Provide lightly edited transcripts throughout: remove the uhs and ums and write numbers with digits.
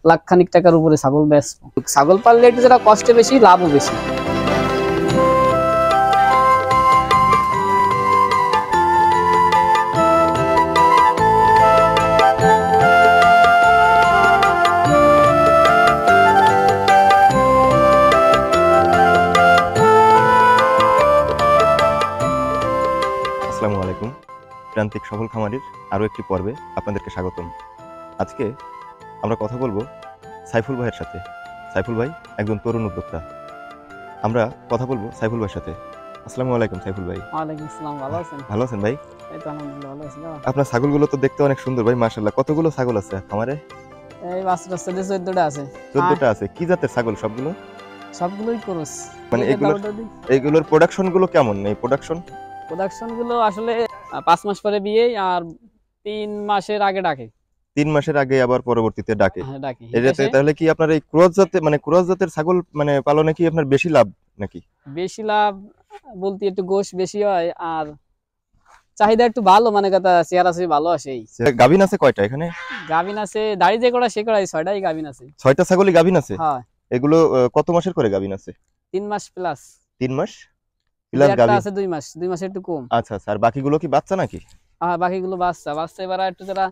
লাখ খানিক টাকার উপরে ছাগল বেচবো। ছাগল পাললে একটু যেটা কষ্ট বেশি, লাভও বেশি। আসসালামু আলাইকুম। প্রান্তিক সফল খামারির আরও একটি পর্বে আপনাদেরকে স্বাগতম। আজকে আমরা কথা বলবো সাইফুল ভাইয়ের সাথে। সাইফুল ভাই একজন তরুণ উদ্যোক্তা। আমরা কথা বলবো সাইফুল ভাইয়ের সাথে। আসসালামু আলাইকুম সাইফুল ভাই। ওয়ালাইকুম আসসালাম। ভালো আছেন? ভালো আছেন ভাই? এই তো আলহামদুলিল্লাহ ভালো আছি। আপনার ছাগলগুলো তো দেখতে অনেক সুন্দর ভাই, মাশাআল্লাহ। কতগুলো ছাগল আছে খামারে? এই বাছুর আছে 14টা আছে। 14টা আছে। কি জাতের ছাগল সবগুলো? সবগুলোই ক্রস। মানে এইগুলোর প্রোডাকশন গুলো কেমন? এই প্রোডাকশন গুলো আসলে 5 মাস পরে বিয়ে আর 3 মাসের আগে ডাকে। 3 মাসের আগে আবার পরবর্তীতে ডাকে। হ্যাঁ ডাকে। এটাতে তাহলে কি আপনার এই ক্রস জাতের ছাগল মানে পালনে কি আপনার বেশি লাভ নাকি? বেশি লাভ বলতে একটু গোশ বেশি হয় আর চাহিদা একটু ভালো, মানে কথা চেহারা আছে ভালো আসে। গাভিন আছে কয়টা এখানে? গাভিন আছে দাড়ি যে করা সে করাই 6টাই গাভিন আছে। 6টা ছাগলই গাভিন আছে? হ্যাঁ। এগুলো কত মাসের করে গাভিন আছে? 3 মাস প্লাস। 3 মাস প্লাস গাভিন আছে 2 মাস। 2 মাসের একটু কম। আচ্ছা আচ্ছা। আর বাকিগুলো কি বাচ্চা নাকি? হ্যাঁ বাকিগুলো বাচ্চা। এবার একটু যারা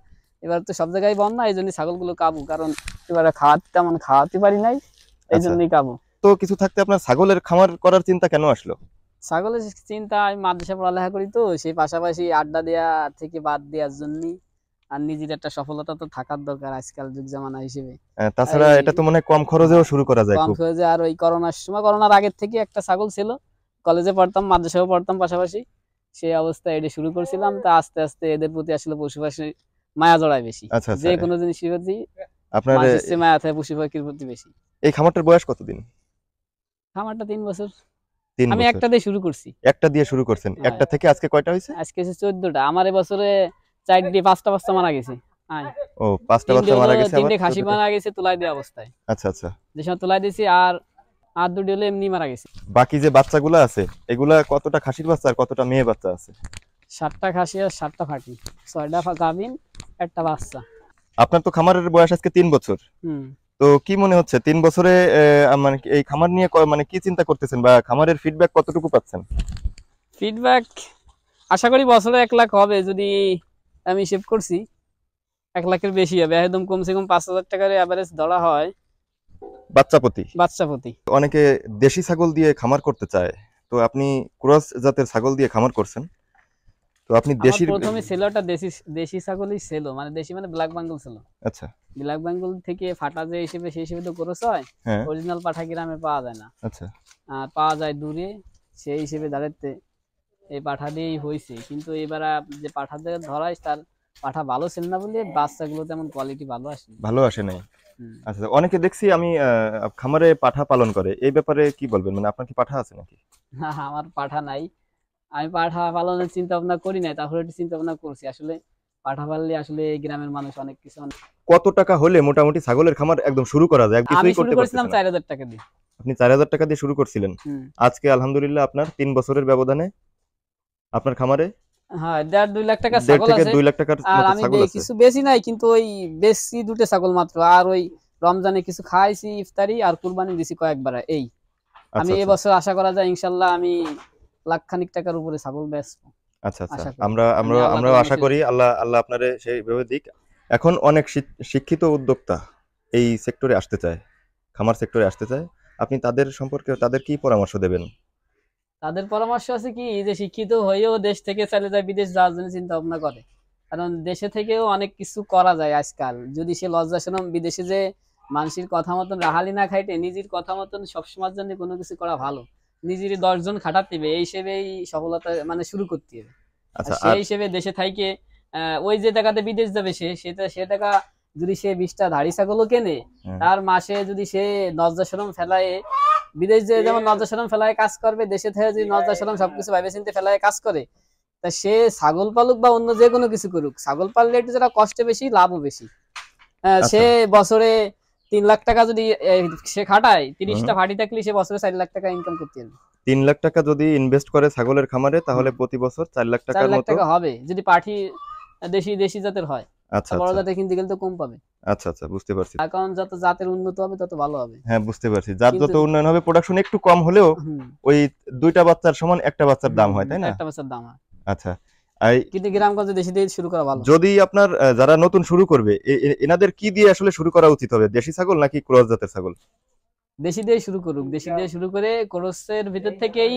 এবার তো সব জায়গায় বন্ধ না, এই জন্য ছাগলগুলো কাবু, কারণ এবারে খাওয়াতে পারি নাই, এই জন্যই কাবু। তো কিছু থাকতে আপনার ছাগলের খামার করার চিন্তা কেন আসলো? ছাগলের চিন্তা, আমি মাদ্রাসা পড়ালেখা করি তো, সেই পাশাপাশি আড্ডা দেওয়া থেকে বাদ দেওয়ার জন্য, আর নিজের একটা সফলতা তো থাকার দরকার আজকাল যুগ জামানা হিসেবে। তাছাড়া এটা তো মনে কম খরচেও শুরু করা যায়। কম খরচে। আর ওই করোনার আগের থেকে একটা ছাগল ছিল, কলেজে পড়তাম মাদ্রাসাও পড়তাম পাশাপাশি, সেই অবস্থায় এটা শুরু করছিলাম। তা আস্তে আস্তে এদের প্রতি আসলে পশু পাখি মায়া জড়ায় বেশি। যে কোনো জিনিসের প্রতি আপনার মায়া থাকে পশু পাখির প্রতি বেশি। এই খামারটার বয়স কতদিন? খামারটা 3 বছর। 3 আমি বছর। একটা দিয়ে শুরু করছি। একটা দিয়ে শুরু করছেন? একটা থেকে আজকে কয়টা হয়েছে? আজকে 14টা। আমার এই বছরে 5টা বাচ্চা মারা গেছে। ও 5টা বাচ্চা মারা গেছে। 3টে খাসি মারা গেছে তুলাই দেওয়া অবস্থায়। আচ্ছা আচ্ছা। যে সময় তুলাই দিয়েছি, আর 2টি হলো এমনি মারা গেছে। বাকি যে বাচ্চাগুলো আছে এগুলা কতটা খাসির বাচ্চা আর কতটা মেয়ে বাচ্চা আছে? 7টা খাসি আর 7টা ফাঁকি, 6টা গাভিন, একটা বাচ্চা। আপনার তো খামারের বয়স আজকে 3 বছর। তো কি মনে হচ্ছে 3 বছরে মানে এই খামার নিয়ে মানে কি চিন্তা করতেছেন, বা খামারের ফিডব্যাক কতটুকু পাচ্ছেন? ফিডব্যাক আশা করি বছরে 1 লাখ হবে, যদি আমি হিসেব করছি 1 লাখের বেশি হবে। একদম কমসে কম 5,000 টাকার এভারেজ ধরা হয় বাচ্চা প্রতি। অনেকে দেশি ছাগল দিয়ে খামার করতে চায়, তো আপনি ক্রস জাতের ছাগল দিয়ে খামার করছেন। তো আপনি প্রথমে ছেলেটা দেশি ছাগলই ছিল, মানে দেশি মানে ব্ল্যাক বেঙ্গল ছিল। আচ্ছা। ব্ল্যাক বেঙ্গল থেকে ফাটা যে হিসেবে সেই হিসেবে তো ক্রস হয়, অরিজিনাল পাঠা গ্রামে পাওয়া যায় না। আচ্ছা। আর পাওয়া যায় দূরে, সেই হিসেবে দাঁড়াতে এই পাঠা দিয়েই হয়েছে। কিন্তু এবার যে পাঠা দিয়ে ধরায় তার পাঠা ভালো ছিল না বলে বাচ্চাগুলো তেমন কোয়ালিটি ভালো আসে নাই। আচ্ছা। অনেকে দেখছি আমি খামারে পাঠা পালন করে, এই ব্যাপারে কি বলবেন? মানে আপনার কি পাঠা আছে নাকি? না আমার পাঠা নাই। আমি পাঠা পালনের চিন্তা ভাবনা করি নাই, তাহলে একটু চিন্তা ভাবনা করছি। আসলে পাঠা পাললে আসলে এই গ্রামের মানুষ অনেক কিছু। কত টাকা হলে মোটামুটি ছাগলের খামার একদম শুরু করা যায়? আমি শুরু করেছিলাম 4,000 টাকা দিয়ে। আপনি 4,000 টাকা দিয়ে শুরু করছিলেন। আজকে আলহামদুলিল্লাহ আপনার 3 বছরের ব্যবধানে আপনার খামারে 2 লাখ টাকা ছাগল আছে। 2 লাখ টাকার আর আমি কিছু বেশি নাই, কিন্তু ওই বেশি 2টে ছাগল মাত্র। আর ওই রমজানে কিছু খাইছি ইফতারি, আর কুরবানি দিছি কয়েকবার। এই আমি এই বছর আশা করা যায় ইনশাআল্লাহ আমি লাখ খানিক টাকার উপরে ছাগল বেচবো। আচ্ছা আচ্ছা। আমরা আশা করি আল্লাহ আপনারে সেইভাবে দিক। এখন অনেক শিক্ষিত উদ্যোক্তা এই সেক্টরে আসতে চায়, খামার সেক্টরে আসতে চায়। আপনি তাদের সম্পর্কে তাদের কি পরামর্শ দেবেন? তাদের পরামর্শ আছে কি, যে শিক্ষিত হয়েও দেশ থেকে চলে যায় বিদেশ যাওয়ার জন্য চিন্তা ভাবনা করে। কারণ দেশে থেকেও অনেক কিছু করা যায় আজকাল, যদি সে লজ্জা শরম বিদেশে যে মানুষের কথা মতন রাহালি না খাইতে নিজের কথা মতন সবসময়ের জন্য কোনো কিছু করা ভালো। নিজের 10 জন খাটাতে হবে, এই হিসেবেই সফলতা মানে শুরু করতে হবে। সেই হিসেবে দেশে থাইকে ওই যে টাকাতে বিদেশ যাবে সে টাকা যদি সে 20টা ধাড়ি ছাগলও কেনে, তার মাসে যদি সে লজ্জা শরম ফেলায় বিদেশ যে যেমন লজ্জা শরম ফেলায় কাজ করবে, দেশে থেকে যদি লজ্জা শরম সবকিছু ভাবে চিন্তে ফেলায় কাজ করে, তা সে ছাগল পালুক বা অন্য যে কোনো কিছু করুক, ছাগল পাললে একটু যেটা কষ্ট বেশি, লাভও বেশি। সে বছরে 3 লাখ টাকা যদি সে খাটায়, 30টা ফাটি থাকলে সে বছরে 4 লাখ টাকা ইনকাম করতে পারবে। 3 লাখ টাকা যদি ইনভেস্ট করে ছাগলের খামারে, তাহলে প্রতি বছর 4 লাখ টাকার মতো হবে, যদি পাঠি দেশি জাতের হয়। আচ্ছা, বড় জাতের কিনতে গেলে তো কম পাবে। আচ্ছা আচ্ছা, বুঝতে পারছি। কারণ যত জাতের উন্নত হবে তত ভালো হবে। হ্যাঁ, বুঝতে পারছি, যার যত কিন্তু উন্নয়ন হবে প্রোডাকশন একটু কম হলেও হুম ওই দুইটা বাচ্চার সমান একটা বাচ্চার দাম হয়, তাই না? একটা বছর দাম হয়। আচ্ছা। এই কিন্তু গ্রামগঞ্জে দেশি দিয়ে শুরু করা ভালো। যদি আপনার যারা নতুন শুরু করবে এনাদের কি দিয়ে আসলে শুরু করা উচিত হবে, দেশি ছাগল নাকি ক্রস জাতের ছাগল? দেশি দিয়ে শুরু করুক, দেশি দিয়ে শুরু করে ক্রসের ভিতর থেকেই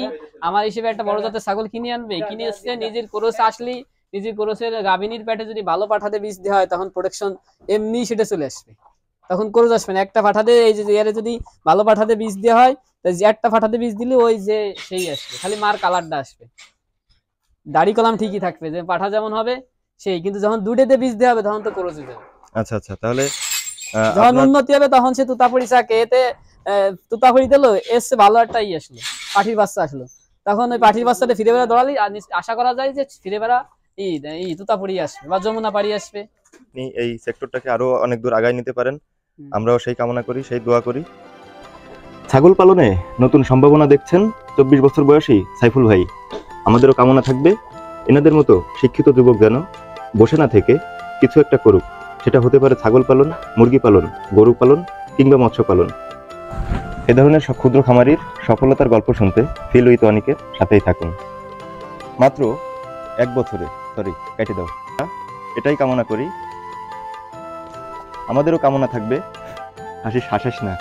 আমার হিসেবে একটা বড় জাতের ছাগল কিনে আনবে, কিনে এসে নিজের ক্রস আসলে নিজের ক্রসের গাভিনীর পেটে যদি ভালো পাঠাতে বীজ দেওয়া হয় তখন প্রোডাকশন এমনি সেটা চলে আসবে, তখন ক্রস আসবে না। একটা পাঠাতে এই যে এর যদি ভালো পাঠাতে বীজ দেওয়া হয় তাই যে একটা পাঠাতে বীজ দিলে ওই যে সেই আসবে, খালি মার কালারটা আসবে, দাড়ি কলাম ঠিকই থাকবে, যে পাঠা যেমন হবে সেই, কিন্তু যখন দুটেতে বীজ দেওয়া হবে তখন তো ক্রসে যাবে। আচ্ছা আচ্ছা, তাহলে যখন আপনার উন্নতি হবে তখন সে তুতাপুরি চাকে, এতে তুতাপুরি দিল এসছে ভালো একটা আসলো, পাঠির বাচ্চা আসলো, তখন ওই পাঠির বাচ্চাটা ফিরে বেড়া দৌড়ালি আর আশা করা যায় যে ফিরে বেড়া তুতাপুরি আসবে বা যমুনা পাড়ি আসবে। আপনি এই সেক্টরটাকে আরো অনেক দূর আগায় নিতে পারেন, আমরাও সেই কামনা করি, সেই দোয়া করি। ছাগল পালনে নতুন সম্ভাবনা দেখছেন 24 বছর বয়সী সাইফুল ভাই। আমাদেরও কামনা থাকবে এনাদের মতো শিক্ষিত যুবক যেন বসে না থেকে কিছু একটা করুক, সেটা হতে পারে ছাগল পালন, মুরগি পালন, গরু পালন কিংবা মৎস্য পালন। এ ধরনের সব ক্ষুদ্র খামারির সফলতার গল্প শুনতে ফিল উইথ অনিকের সাথেই থাকুন। মাত্র 1 বছরে, সরি কেটে দাও, এটাই কামনা করি। আমাদেরও কামনা থাকবে, হাসিস না।